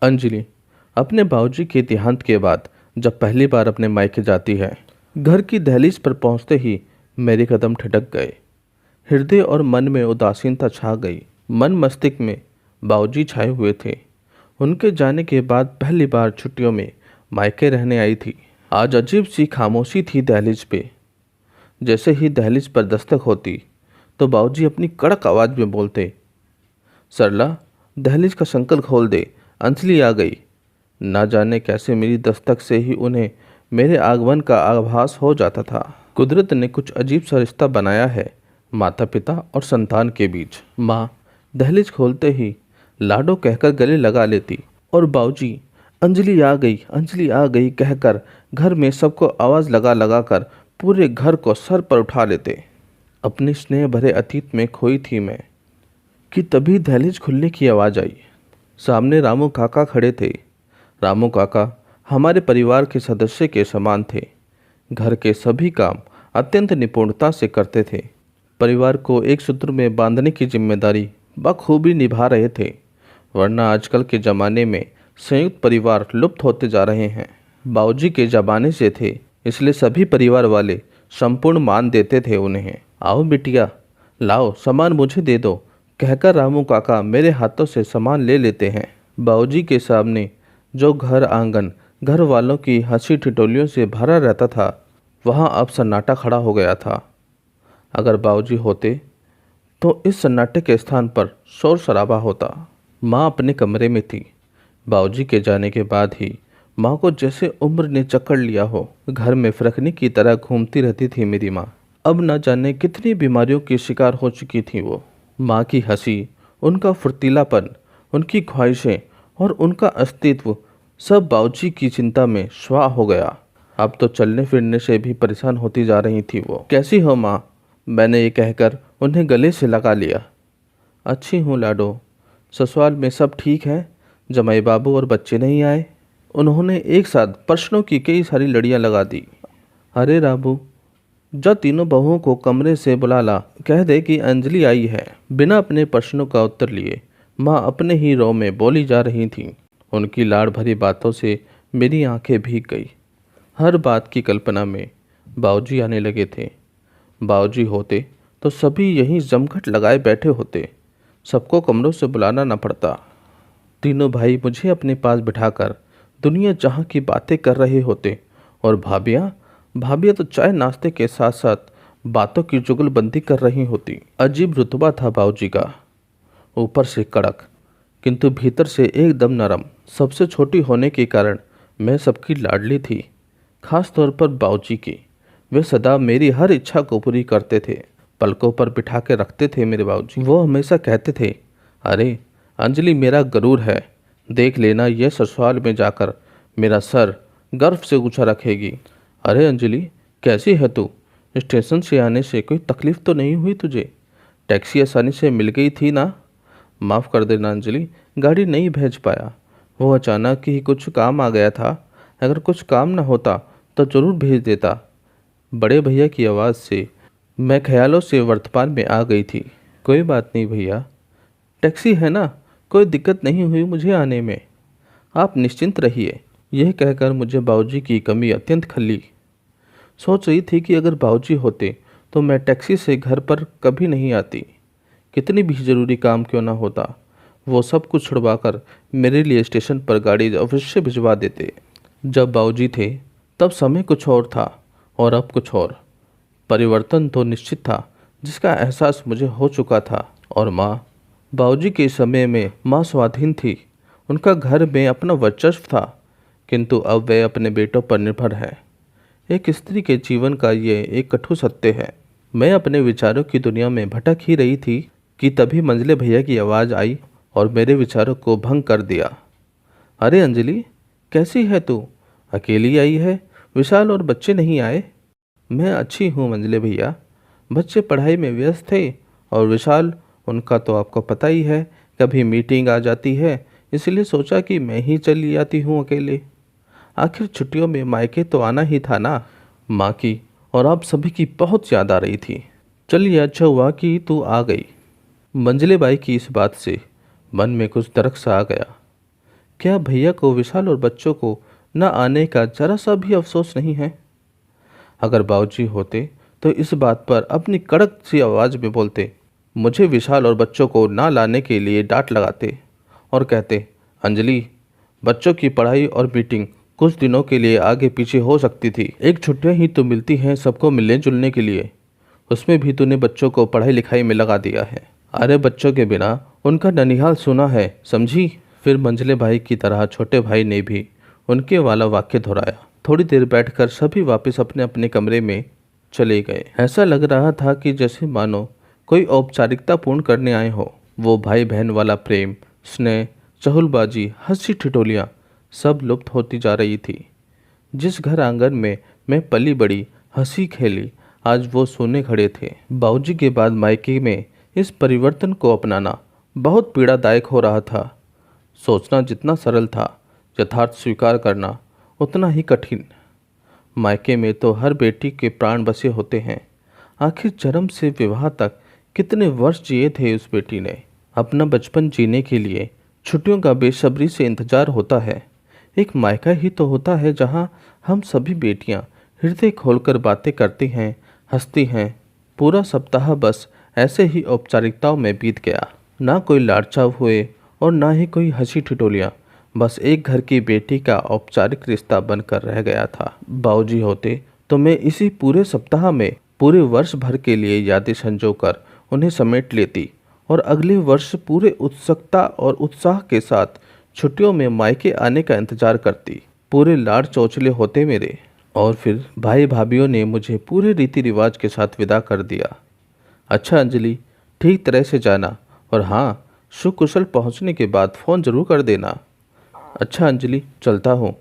अंजलि अपने बाबूजी के देहांत के बाद जब पहली बार अपने मायके जाती है, घर की दहलीज पर पहुंचते ही मेरे कदम ठिठक गए। हृदय और मन में उदासीनता छा गई। मन मस्तिष्क में बाबूजी छाए हुए थे। उनके जाने के बाद पहली बार छुट्टियों में मायके रहने आई थी। आज अजीब सी खामोशी थी दहलीज पे। जैसे ही दहलीज पर दस्तक होती तो बाबूजी अपनी कड़क आवाज़ में बोलते, सरला, दहलीज का संकल खोल दे, अंजलि आ गई। ना जाने कैसे मेरी दस्तक से ही उन्हें मेरे आगमन का आभास हो जाता था। कुदरत ने कुछ अजीब सा रिश्ता बनाया है माता पिता और संतान के बीच। माँ दहलीज खोलते ही लाडो कहकर गले लगा लेती और बाबूजी अंजलि आ गई, अंजलि आ गई कहकर घर में सबको आवाज़ लगा लगा कर पूरे घर को सर पर उठा लेते। अपने स्नेह भरे अतीत में खोई थी मैं कि तभी दहलीज खुलने की आवाज़ आई। सामने रामू काका खड़े थे। रामू काका हमारे परिवार के सदस्य के समान थे। घर के सभी काम अत्यंत निपुणता से करते थे। परिवार को एक सूत्र में बांधने की जिम्मेदारी बखूबी निभा रहे थे। वरना आजकल के ज़माने में संयुक्त परिवार लुप्त होते जा रहे हैं। बाबूजी के ज़माने से थे, इसलिए सभी परिवार वाले संपूर्ण मान देते थे उन्हें। आओ बिटिया, लाओ सामान मुझे दे दो कहकर रामू काका मेरे हाथों से सामान ले लेते हैं। बाबूजी के सामने जो घर आंगन घर वालों की हंसी ठिठोलियों से भरा रहता था, वहाँ अब सन्नाटा खड़ा हो गया था। अगर बाबूजी होते तो इस सन्नाटे के स्थान पर शोर शराबा होता। माँ अपने कमरे में थी। बाबूजी के जाने के बाद ही माँ को जैसे उम्र ने जकड़ लिया हो। घर में फिरकनी की तरह घूमती रहती थी मेरी माँ। अब न जाने कितनी बीमारियों की शिकार हो चुकी थी वो। माँ की हंसी, उनका फुर्तीलापन, उनकी ख्वाहिशें और उनका अस्तित्व सब बाबूजी की चिंता में स्वाह हो गया। अब तो चलने फिरने से भी परेशान होती जा रही थी वो। कैसी हो माँ? मैंने ये कहकर उन्हें गले से लगा लिया। अच्छी हूँ लाडो। ससुराल में सब ठीक है? जमाई बाबू और बच्चे नहीं आए? उन्होंने एक साथ प्रश्नों की कई सारी लड़ियाँ लगा दी। अरे राबू, जब तीनों बहुओं को कमरे से बुला ला, कह दे कि अंजलि आई है। बिना अपने प्रश्नों का उत्तर लिए माँ अपने ही रो में बोली जा रही थीं। उनकी लाड़ भरी बातों से मेरी आंखें भीग गई। हर बात की कल्पना में बाबूजी आने लगे थे। बाबूजी होते तो सभी यहीं जमघट लगाए बैठे होते। सबको कमरों से बुलाना न पड़ता। तीनों भाई मुझे अपने पास बिठाकर दुनिया जहाँ की बातें कर रहे होते और भाभियाँ तो चाय नाश्ते के साथ साथ बातों की जुगलबंदी कर रही होती। अजीब रुतबा था बाबूजी का। ऊपर से कड़क किंतु भीतर से एकदम नरम। सबसे छोटी होने के कारण मैं सबकी लाडली थी, खास तौर पर बाबूजी की। वे सदा मेरी हर इच्छा को पूरी करते थे। पलकों पर बिठा के रखते थे मेरे बाबूजी। वो हमेशा कहते थे, अरे अंजलि मेरा गरूर है, देख लेना यह ससुराल में जाकर मेरा सर गर्व से ऊंचा रखेगी। अरे अंजलि, कैसी है तू? स्टेशन से आने से कोई तकलीफ तो नहीं हुई तुझे? टैक्सी आसानी से मिल गई थी ना? माफ़ कर देना अंजलि, गाड़ी नहीं भेज पाया। वो अचानक ही कुछ काम आ गया था। अगर कुछ काम न होता तो ज़रूर भेज देता। बड़े भैया की आवाज़ से मैं ख्यालों से वर्तमान में आ गई थी। कोई बात नहीं भैया, टैक्सी है ना, कोई दिक्कत नहीं हुई मुझे आने में। आप निश्चिंत रहिए। यह कहकर मुझे बाबूजी की कमी अत्यंत खली। सोच रही थी कि अगर बाबूजी होते तो मैं टैक्सी से घर पर कभी नहीं आती। कितनी भी ज़रूरी काम क्यों ना होता, वो सब कुछ छुड़वाकर मेरे लिए स्टेशन पर गाड़ी अवश्य भिजवा देते। जब बाबूजी थे तब समय कुछ और था और अब कुछ और। परिवर्तन तो निश्चित था, जिसका एहसास मुझे हो चुका था। और माँ, बाबूजी के समय में माँ स्वाधीन थी। उनका घर में अपना वर्चस्व था, किंतु अब वे अपने बेटों पर निर्भर है। एक स्त्री के जीवन का ये एक कठोर सत्य है। मैं अपने विचारों की दुनिया में भटक ही रही थी कि तभी मंझले भैया की आवाज़ आई और मेरे विचारों को भंग कर दिया। अरे अंजलि, कैसी है तू? अकेली आई है? विशाल और बच्चे नहीं आए? मैं अच्छी हूँ मंझले भैया। बच्चे पढ़ाई में व्यस्त थे और विशाल, उनका तो आपको पता ही है, कभी मीटिंग आ जाती है, इसलिए सोचा कि मैं ही चली आती हूँ अकेले। आखिर छुट्टियों में मायके तो आना ही था ना। माँ की और आप सभी की बहुत याद आ रही थी। चलिए, अच्छा हुआ कि तू आ गई। मंजले बाई की इस बात से मन में कुछ दरक सा आ गया। क्या भैया को विशाल और बच्चों को न आने का जरा सा भी अफसोस नहीं है? अगर बाबूजी होते तो इस बात पर अपनी कड़क सी आवाज़ में बोलते, मुझे विशाल और बच्चों को ना लाने के लिए डांट लगाते और कहते, अंजलि, बच्चों की पढ़ाई और मीटिंग कुछ दिनों के लिए आगे पीछे हो सकती थी। एक छुट्टियां ही तो मिलती हैं सबको मिलने जुलने के लिए, उसमें भी तूने बच्चों को पढ़ाई लिखाई में लगा दिया है। अरे बच्चों के बिना उनका ननिहाल सुना है, समझी? फिर मंझले भाई की तरह छोटे भाई ने भी उनके वाला वाक्य दोहराया। थोड़ी देर बैठकर सभी वापस अपने अपने कमरे में चले गए। ऐसा लग रहा था कि जैसे मानो कोई औपचारिकता पूर्ण करने आए हो। वो भाई बहन वाला प्रेम, स्नेह, चहुलबाजी, हंसी ठिठोलियाँ सब लुप्त होती जा रही थी। जिस घर आंगन में मैं पली बड़ी, हंसी खेली, आज वो सोने खड़े थे। बाबूजी के बाद मायके में इस परिवर्तन को अपनाना बहुत पीड़ादायक हो रहा था। सोचना जितना सरल था, यथार्थ स्वीकार करना उतना ही कठिन। मायके में तो हर बेटी के प्राण बसे होते हैं। आखिर जन्म से विवाह तक कितने वर्ष जिए थे उस बेटी ने। अपना बचपन जीने के लिए छुट्टियों का बेसब्री से इंतजार होता है। एक मायका ही तो होता है जहां हम सभी बेटियां हृदय खोलकर बातें करती हैं, हंसती हैं। पूरा सप्ताह बस ऐसे ही औपचारिकताओं में बीत गया। ना कोई लाड़चाव हुए और ना ही कोई हंसी ठिठोलियाँ। बस एक घर की बेटी का औपचारिक रिश्ता बनकर रह गया था। बाबूजी होते तो मैं इसी पूरे सप्ताह में पूरे वर्ष भर के लिए यादें संजोकर उन्हें समेट लेती और अगले वर्ष पूरे उत्सुकता और उत्साह के साथ छुट्टियों में मायके आने का इंतजार करती। पूरे लाड़ चौचले होते मेरे। और फिर भाई भाभीियों ने मुझे पूरे रीति रिवाज के साथ विदा कर दिया। अच्छा अंजलि, ठीक तरह से जाना और हाँ, सुकुशल पहुंचने के बाद फ़ोन ज़रूर कर देना। अच्छा अंजलि, चलता हूँ,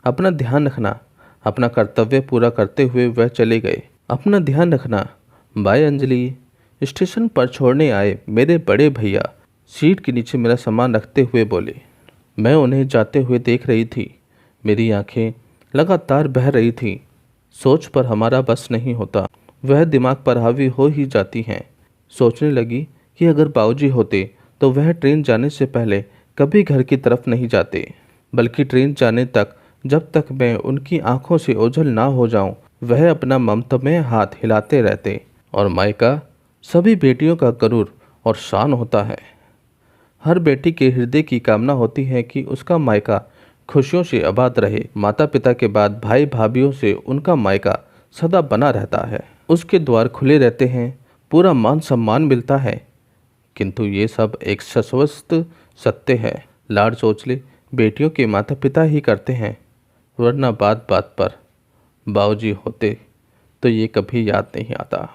अपना ध्यान रखना। अपना कर्तव्य पूरा करते हुए वह चले गए। अपना ध्यान रखना, बाय अंजलि। स्टेशन पर छोड़ने आए मेरे बड़े भैया सीट के नीचे मेरा सामान रखते हुए बोले। मैं उन्हें जाते हुए देख रही थी। मेरी आंखें लगातार बह रही थीं। सोच पर हमारा बस नहीं होता, वह दिमाग पर हावी हो ही जाती हैं। सोचने लगी कि अगर बाबूजी होते तो वह ट्रेन जाने से पहले कभी घर की तरफ नहीं जाते, बल्कि ट्रेन जाने तक जब तक मैं उनकी आंखों से ओझल ना हो जाऊं, वह अपना ममतामय हाथ हिलाते रहते। और मायका सभी बेटियों का गरूर और शान होता है। हर बेटी के हृदय की कामना होती है कि उसका मायका खुशियों से आबाद रहे। माता पिता के बाद भाई भाभीियों से उनका मायका सदा बना रहता है। उसके द्वार खुले रहते हैं, पूरा मान सम्मान मिलता है। किंतु ये सब एक शाश्वत सत्य है, लाड़ चोचले बेटियों के माता पिता ही करते हैं, वरना बात बात पर बाबूजी होते तो ये कभी याद नहीं आता।